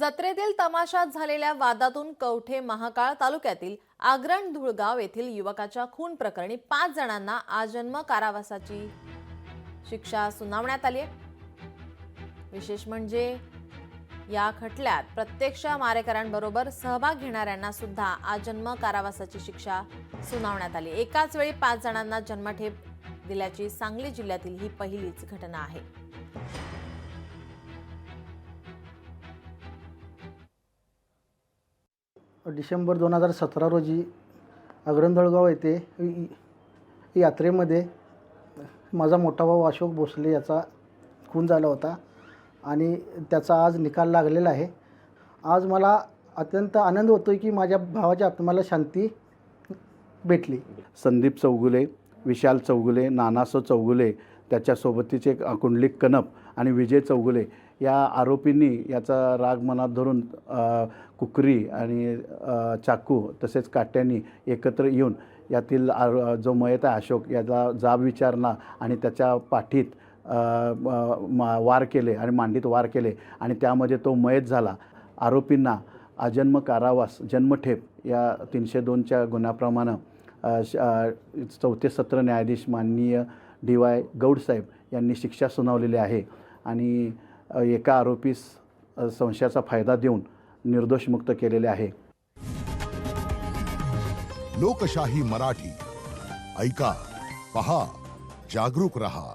जत्रेतील तमाशात झालेल्या वादातून कवठे महाकाळ तालुक्यातील आग्रण धुळगाव येथील युवकाच्या खून प्रकरणी 5 जणांना आजन्म कारावासाची शिक्षा सुनावण्यात आली आहे। विशेष म्हणजे या खटल्यात प्रत्यक्ष मारेकऱ्यांबरोबर सहभाग घेणाऱ्यांना सुद्धा आजन्म कारावासाची शिक्षा सुनावण्यात आली। एकाच वेळी 5 जणांना जन्मठेप दिल्याची सांगली जिल्ह्यातील ही पहिलीच घटना आहे। डिसेंबर 2017 रोजी आग्रणधुळगाव येथे यात्रेमध्ये माझा मोठा भाऊ अशोक भोसले याचा खून झाला होता आणि त्याचा आज निकाल लागलेला आहे। आज मला अत्यंत आनंद होतोय की माझ्या भावाच्या आत्म्याला शांती भेटली। संदीप चौगुले, विशाल चौगुले, नानासो चौगुले, त्याच्यासोबतीचे कुंडलिक कनप आणि विजय चौगुले या आरोपींनी याचा राग मनात धरून कुकरी आणि चाकू तसेच काट्यांनी एकत्र येऊन यातील जो मयत आहे अशोक याला जाब विचारला आणि त्याच्या पाठीत वार केले आणि मांडीत वार केले आणि त्यामध्ये तो मयत झाला। आरोपींना आजन्म कारावास जन्मठेप या 302च्या गुन्ह्याप्रमाणे चौथे सत्र न्यायाधीश माननीय DY गौडसाहेब यांनी शिक्षा सुनावलेली आहे आणि एका आरोपीस संशयाचा फायदा देऊन निर्दोष मुक्त केलेले आहे। लोकशाही मराठी ऐका, पहा, जागरूक रहा।